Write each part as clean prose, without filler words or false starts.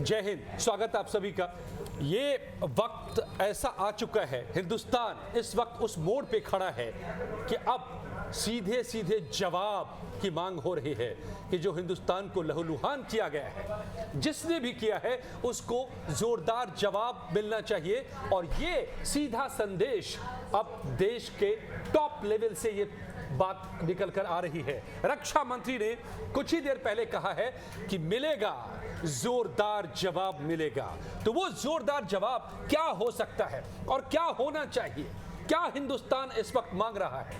जय हिंद, स्वागत आप सभी का। ये वक्त ऐसा आ चुका है, हिंदुस्तान इस वक्त उस मोड़ पे खड़ा है कि अब सीधे सीधे जवाब की मांग हो रही है कि जो हिंदुस्तान को लहूलुहान किया गया है, जिसने भी किया है उसको जोरदार जवाब मिलना चाहिए। और ये सीधा संदेश अब देश के टॉप लेवल से ये बात निकल कर आ रही है। रक्षा मंत्री ने कुछ ही देर पहले कहा है कि मिलेगा, जोरदार जवाब मिलेगा। तो वो जोरदार जवाब क्या हो सकता है और क्या होना चाहिए, क्या हिंदुस्तान इस वक्त मांग रहा है,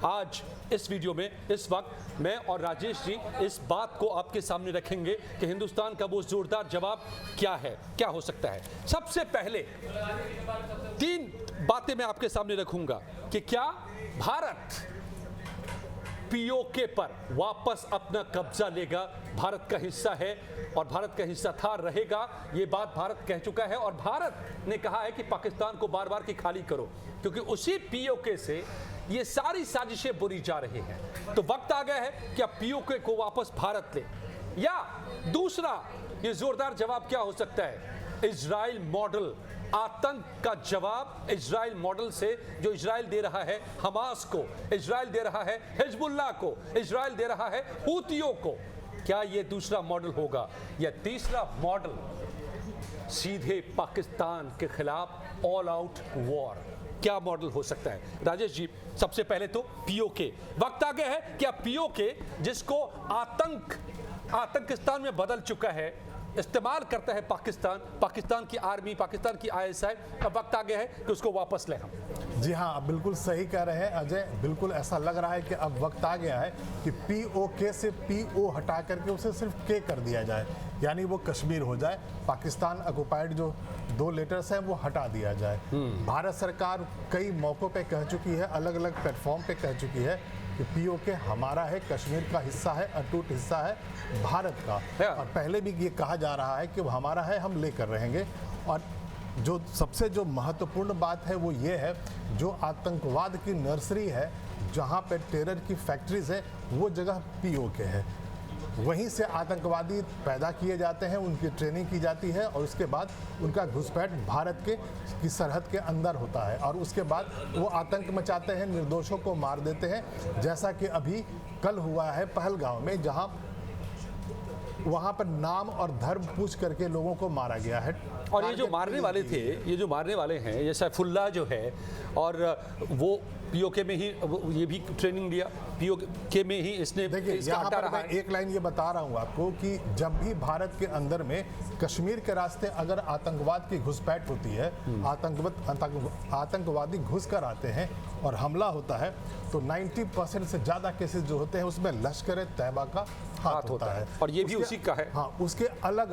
आज इस वीडियो में इस वक्त मैं और राजेश जी इस बात को आपके सामने रखेंगे कि हिंदुस्तान का वो जोरदार जवाब क्या है, क्या हो सकता है। सबसे पहले तीन बातें मैं आपके सामने रखूंगा कि क्या भारत पीओके पर वापस अपना कब्जा लेगा, भारत का हिस्सा है और भारत का हिस्सा था, रहेगा। ये बात भारत कह चुका है और भारत ने कहा है कि पाकिस्तान को बार बार की खाली करो, क्योंकि उसी पीओके से ये सारी साजिशें बुरी जा रही हैं। तो वक्त आ गया है कि अब पीओके को वापस भारत ले। या दूसरा ये जोरदार जवाब क्या हो सकता है, इजराइल मॉडल, आतंक का जवाब इजराइल मॉडल से जो इजराइल दे रहा है हमास को, इजराइल दे रहा है हिजबुल्लाह को, इजराइल दे रहा है हूतियों को। क्या ये दूसरा मॉडल होगा या तीसरा मॉडल सीधे पाकिस्तान के खिलाफ ऑल आउट वॉर, क्या मॉडल हो सकता है? राजेश जी, सबसे पहले तो पीओके, वक्त आ गया है कि अब पीओके जिसको आतंकिस्तान में बदल चुका है, इस्तेमाल करता है पाकिस्तान की आर्मी, पाकिस्तान की आईएसआई, अब वक्त आ गया है कि उसको वापस लें हम। जी हाँ, आप बिल्कुल सही कह रहे हैं अजय। बिल्कुल ऐसा लग रहा है कि अब वक्त आ गया है कि पीओके से पीओ हटा करके उसे सिर्फ के कर दिया जाए, यानी वो कश्मीर हो जाए। पाकिस्तान ऑक्युपाइड जो दो लेटर्स हैं वो हटा दिया जाए। भारत सरकार कई मौक़ों पे कह चुकी है, अलग अलग प्लेटफॉर्म पे कह चुकी है कि पीओके हमारा है, कश्मीर का हिस्सा है, अटूट हिस्सा है भारत का। और पहले भी ये कहा जा रहा है कि वो हमारा है, हम लेकर रहेंगे। और जो सबसे जो महत्वपूर्ण बात है वो ये है, जो आतंकवाद की नर्सरी है, जहाँ पे टेरर की फैक्ट्रीज है, वो जगह पीओके है। वहीं से आतंकवादी पैदा किए जाते हैं, उनकी ट्रेनिंग की जाती है और उसके बाद उनका घुसपैठ भारत की सरहद के अंदर होता है और उसके बाद वो आतंक मचाते हैं, निर्दोषों को मार देते हैं, जैसा कि अभी कल हुआ है पहलगांव में, जहां वहां पर नाम और धर्म पूछ करके लोगों को मारा गया है। और ये जो मारने वाले थे, ये जो मारने वाले हैं, ये सैफुल्लाह जो है, और वो पीओके में ही ये भी ट्रेनिंग लिया, पीओके में ही इसने यहाँ पर मैं एक लाइन ये बता रहा हूँ आपको कि जब भी भारत के अंदर में कश्मीर के रास्ते अगर आतंकवाद की घुसपैठ होती है, आतंकवादी घुस कर आते हैं और हमला होता है, तो 90% से ज़्यादा केसेस जो होते हैं उसमें लश्कर तैयबा का हाथ होता है। और ये भी उसी का है। हाँ, उसके अलग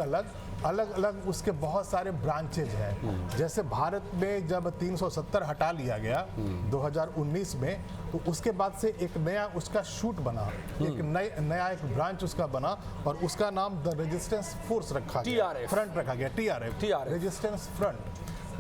अलग उसके बहुत सारे ब्रांचेज हैं। जैसे भारत में जब 370 हटा लिया गया 2019 में, तो उसके बाद से एक नया उसका शूट बना, एक नया एक ब्रांच उसका बना और उसका नाम द रेजिस्टेंस फोर्स रखा गया, फ्रंट रखा गया, TRF, रेजिस्टेंस फ्रंट।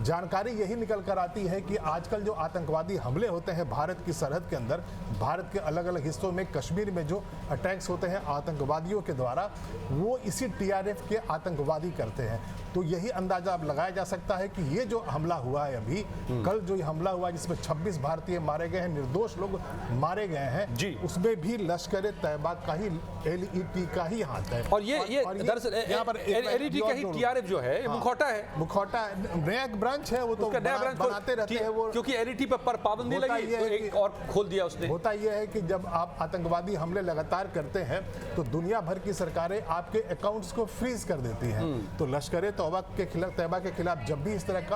जानकारी यही निकल कर आती है कि आजकल जो आतंकवादी हमले होते हैं भारत की सरहद के अंदर, भारत के अलग अलग हिस्सों में, कश्मीर में जो अटैक्स होते हैं आतंकवादियों के द्वारा, वो इसी TRF के आतंकवादी करते हैं। तो यही अंदाजा अब लगाया जा सकता है कि ये जो हमला हुआ है अभी कल जो ये हमला हुआ जिसमें 26 भारतीय मारे गए हैं, निर्दोष लोग मारे गए हैं जी, उसमें भी लश्कर तैयबा का ही, LET का ही हाथ है। और ये दरअसल यहाँ पर LET का ही TRF जो है मुखौटा है, नया ब्रांच है, वो तो नया ब्रांच बनाते रहते हैं वो, क्योंकि LET पर पाबंदी लगी तो एक और खोल दिया उसने। होता यह है कि जब आप आतंकवादी हमले लगातार करते हैं तो दुनिया भर की सरकारें आपके अकाउंट्स को फ्रीज कर देती हैं। तो लश्कर तैयबा के खिलाफ जब भी इस तरह का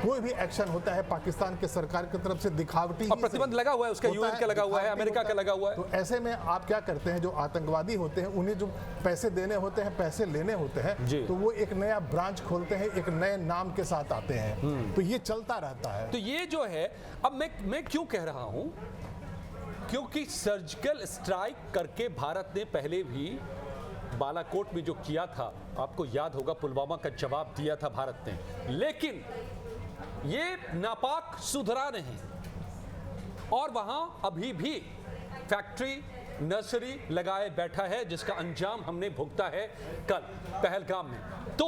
कोई भी एक्शन होता है पाकिस्तान के सरकार की तरफ से दिखावटी और प्रतिबंध लगा हुआ है, उसका UN का लगा हुआ है, अमेरिका का लगा हुआ है। तो ऐसे में आप क्या करते हैं, जो आतंकवादी होते हैं उन्हें जो पैसे देने होते हैं, पैसे लेने होते हैं, तो वो एक नया ब्रांच खोलते हैं, एक नए नाम के साथ आते हैं। तो ये चलता रहता है। तो ये जो है, अब मैं क्यों कह रहा हूं, क्योंकि सर्जिकल स्ट्राइक करके भारत ने पहले भी बालाकोट में जो किया था, आपको याद होगा, पुलवामा का जवाब दिया था भारत ने, लेकिन ये नापाक सुधरा नहीं और वहां अभी भी फैक्ट्री नर्सरी लगाए बैठा है जिसका अंजाम हमने भुगता है कल पहलगाम में। तो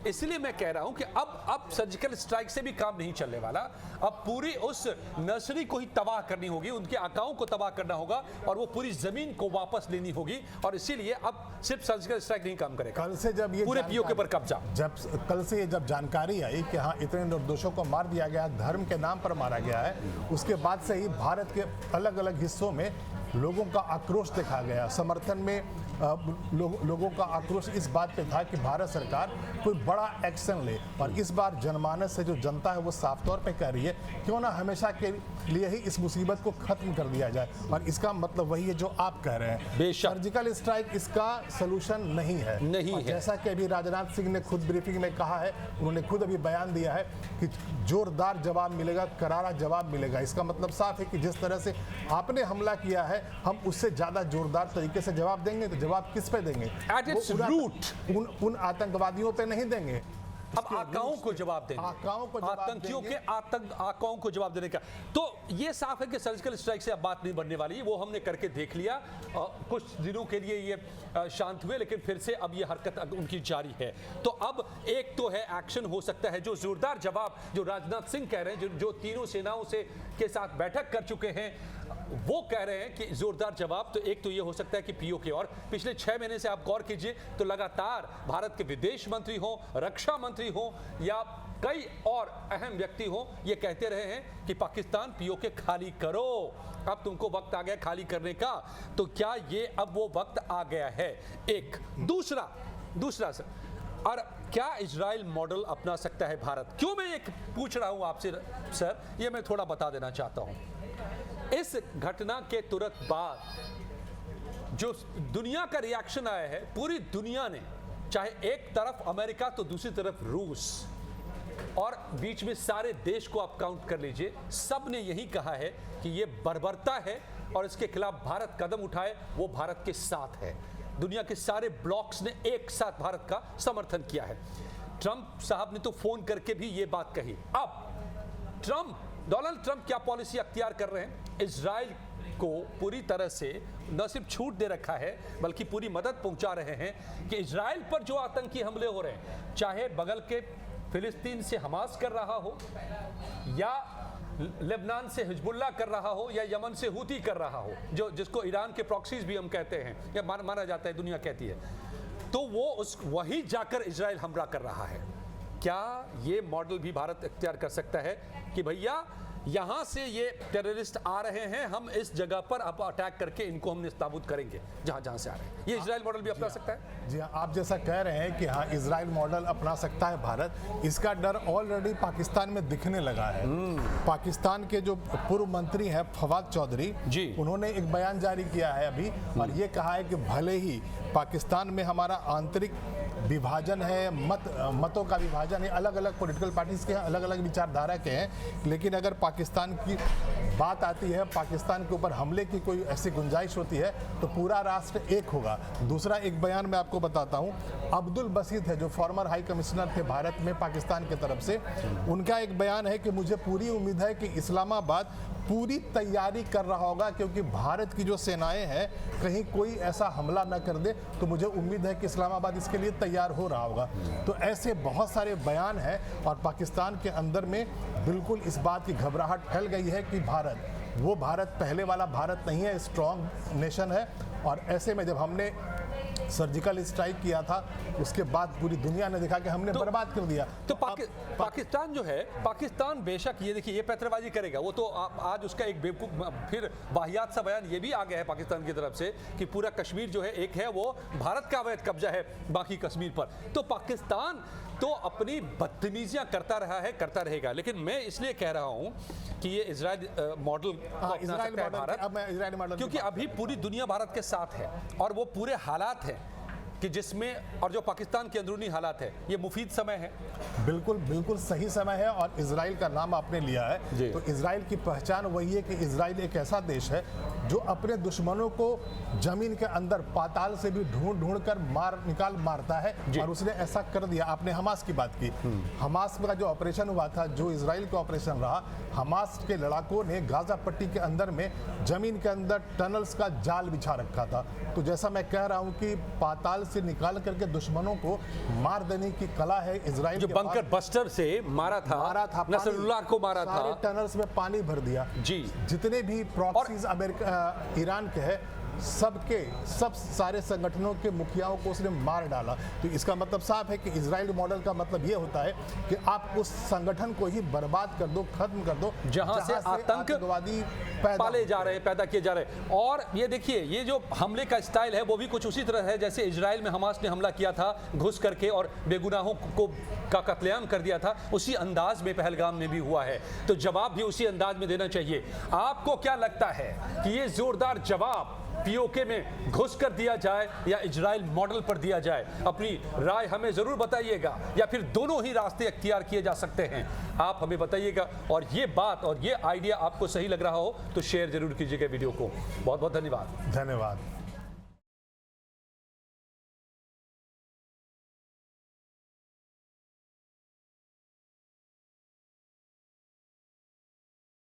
इसलिए मैं कह रहा हूं कि अब सर्जिकल स्ट्राइक से भी काम नहीं चलने वाला, अब पूरी उस नर्सरी को ही तबाह करनी होगी, उनके आकाओं को तबाह करना होगा और वो पूरी जमीन को वापस लेनी होगी। और इसीलिए अब सिर्फ सर्जिकल स्ट्राइक नहीं काम करेगा। कल से जब ये पूरे पीओके पर कब्जा, कल से जब जानकारी आई कि हाँ इतने निर्दोषों को मार दिया गया, धर्म के नाम पर मारा गया है, उसके बाद से ही भारत के अलग अलग हिस्सों में लोगों का आक्रोश देखा गया। समर्थन में लोगों का आक्रोश इस बात पे था कि भारत सरकार कोई बड़ा एक्शन ले, और इस बार जनमानस से जो जनता है वो साफ तौर पे कह रही है क्यों ना हमेशा के लिए ही इस मुसीबत को खत्म कर दिया जाए। और इसका मतलब वही है जो आप कह रहे हैं, बेशक सर्जिकल स्ट्राइक इसका सलूशन नहीं है। नहीं है। जैसा कि अभी राजनाथ सिंह ने खुद ब्रीफिंग में कहा है, उन्होंने खुद अभी बयान दिया है कि जोरदार जवाब मिलेगा, करारा जवाब मिलेगा। इसका मतलब साफ है कि जिस तरह से आपने हमला किया है हम उससे ज्यादा जोरदार तरीके से जवाब देंगे। तो जवाब किस पे देंगे? At its root, उन आतंकवादियों पे नहीं देंगे, अब आकाओं को जवाब देंगे, आतंकियों के आकाओं को जवाब देने का। तो ये साफ है कि सर्जिकल स्ट्राइक से अब बात नहीं बनने वाली, वो हमने करके देख लिया। कुछ दिनों के लिए ये शांत हुए, लेकिन फिर से अब ये हरकत उनकी जारी है। तो अब एक तो है एक्शन हो सकता है, जो जोरदार जवाब जो राजनाथ सिंह कह रहे हैं, जो तीनों सेनाओं से के साथ बैठक कर चुके हैं, वो कह रहे हैं कि जोरदार जवाब। तो एक तो ये हो सकता है कि पीओके, और पिछले 6 महीने से आप गौर कीजिए तो लगातार भारत के विदेश मंत्री हो, रक्षा मंत्री हो या कई और अहम व्यक्ति हो, ये कहते रहे हैं कि पाकिस्तान पीओके खाली करो, अब तुमको वक्त आ गया खाली करने का। तो क्या ये अब वो वक्त आ गया है? एक दूसरा सर, और क्या इजराइल मॉडल अपना सकता है भारत? क्यों मैं ये पूछ रहा हूं आपसे सर, ये मैं थोड़ा बता देना चाहता हूं। इस घटना के तुरंत बाद जो दुनिया का रिएक्शन आया है, पूरी दुनिया ने, चाहे एक तरफ अमेरिका तो दूसरी तरफ रूस, और बीच में सारे देश को आप काउंट कर लीजिए, सब ने यही कहा है कि ये बर्बरता है और इसके खिलाफ भारत कदम उठाए वो भारत के साथ है। दुनिया के सारे ब्लॉक्स ने एक साथ भारत का समर्थन किया है। ट्रंप साहब ने तो फोन करके भी ये बात कही। अब डोनाल्ड ट्रंप क्या पॉलिसी अख्तियार कर रहे हैं? इजराइल को पूरी तरह से न सिर्फ छूट दे रखा है बल्कि पूरी मदद पहुंचा रहे हैं कि इजराइल पर जो आतंकी हमले हो रहे हैं, चाहे बगल के फिलिस्तीन से हमास कर रहा हो, या लेबनान से हिजबुल्लाह कर रहा हो, या यमन से हूती कर रहा हो, जिसको ईरान के प्रॉक्सीज भी हम कहते हैं या माना जाता है, दुनिया कहती है, तो वो वही जाकर इजराइल हमला कर रहा है। क्या ये मॉडल भी भारत इख्तियार कर सकता है कि भैया यहां से ये टेररिस्ट आ रहे हैं, हम इस जगह पर अब अटैक करके इनको हम निस्ताबूद करेंगे जहां से आ रहे हैं? ये इजराइल मॉडल भी अपना सकता है? जी हाँ, आप जैसा कह रहे हैं कि हाँ इजराइल मॉडल अपना सकता है भारत, इसका डर ऑलरेडी पाकिस्तान में दिखने लगा है। पाकिस्तान के जो पूर्व मंत्री हैं फवाद चौधरी जी, उन्होंने एक बयान जारी किया है अभी, और ये कहा है कि भले ही पाकिस्तान में हमारा आंतरिक विभाजन है, मतों का विभाजन है, अलग अलग पॉलिटिकल पार्टीज के हैं, अलग अलग विचारधारा के हैं, लेकिन अगर पाकिस्तान की बात आती है, पाकिस्तान के ऊपर हमले की कोई ऐसी गुंजाइश होती है तो पूरा राष्ट्र एक होगा। दूसरा एक बयान मैं आपको बताता हूं, अब्दुल बसीत है जो फॉर्मर हाई कमिश्नर थे भारत में पाकिस्तान की तरफ से, उनका एक बयान है कि मुझे पूरी उम्मीद है कि इस्लामाबाद पूरी तैयारी कर रहा होगा, क्योंकि भारत की जो सेनाएं हैं कहीं कोई ऐसा हमला न कर दे, तो मुझे उम्मीद है कि इस्लामाबाद इसके लिए तैयार हो रहा होगा। तो ऐसे बहुत सारे बयान हैं, और पाकिस्तान के अंदर में बिल्कुल इस बात की घबराहट फैल गई है कि वो भारत पहले वाला भारत नहीं है, स्ट्रॉन्ग नेशन है। और ऐसे में जब हमने सर्जिकल स्ट्राइक किया था, उसके बाद पूरी दुनिया ने देखा कि हमने बर्बाद कर दिया। तो पाकिस्तान जो है, पाकिस्तान बेशक ये देखिए ये पैतरबाजी करेगा, वो तो आज उसका एक बेवकूफ फिर वाहियात सा बयान ये भी आ गया है पाकिस्तान की तरफ से कि पूरा कश्मीर जो है एक है, वो भारत का अवैध कब्जा है बाकी कश्मीर पर। तो पाकिस्तान तो अपनी बदतमीजियां करता रहा है, करता रहेगा, लेकिन मैं इसलिए कह रहा हूं कि ये इजराइल मॉडल अपना सकता है भारत, क्योंकि अभी पूरी दुनिया भारत के साथ है और वो पूरे हालात हैं कि जिसमें और जो पाकिस्तान के अंदरूनी हालात है, ये मुफीद समय है। बिल्कुल बिल्कुल सही समय है। और इजराइल का नाम आपने लिया है तो इजराइल की पहचान वही है कि इजराइल एक ऐसा देश है जो अपने दुश्मनों को जमीन के अंदर पाताल से भी ढूंढ ढूंढ कर मारता है और उसने ऐसा कर दिया। आपने हमास की बात की, हमास का जो ऑपरेशन हुआ था, जो इजराइल का ऑपरेशन रहा, हमास के लड़ाकों ने गाजा पट्टी के अंदर में जमीन के अंदर टनल्स का जाल बिछा रखा था। तो जैसा मैं कह रहा हूं कि पाताल से निकाल करके दुश्मनों को मार देने की कला है इजराइल जो बंकर बस्टर से मारा था नसरुल्लाह को मारा था, सारे टनल्स में पानी भर दिया जी। जितने भी प्रॉक्सीज अमेरिका ईरान के हैं सब सारे संगठनों के मुखियाओं को उसने मार डाला। तो इसका मतलब साफ है कि इजराइल मॉडल का मतलब ये होता है कि आप उस संगठन को ही बर्बाद कर दो, खत्म कर दो जहां से आतंकवादी पैदा किए जा रहे हैं। और ये देखिए, ये जो हमले का स्टाइल है वो भी कुछ उसी तरह है जैसे इजराइल में हमास ने हमला किया था घुस करके और बेगुनाहों को का कत्लेआम कर दिया था, उसी अंदाज में पहलगाम में भी हुआ है। तो जवाब भी उसी अंदाज में देना चाहिए। आपको क्या लगता है कि ये जोरदार जवाब पीओके में घुस कर दिया जाए या इजराइल मॉडल पर दिया जाए? अपनी राय हमें जरूर बताइएगा, या फिर दोनों ही रास्ते अख्तियार किए जा सकते हैं, आप हमें बताइएगा। और ये बात और ये आइडिया आपको सही लग रहा हो तो शेयर जरूर कीजिएगा वीडियो को। बहुत बहुत धन्यवाद।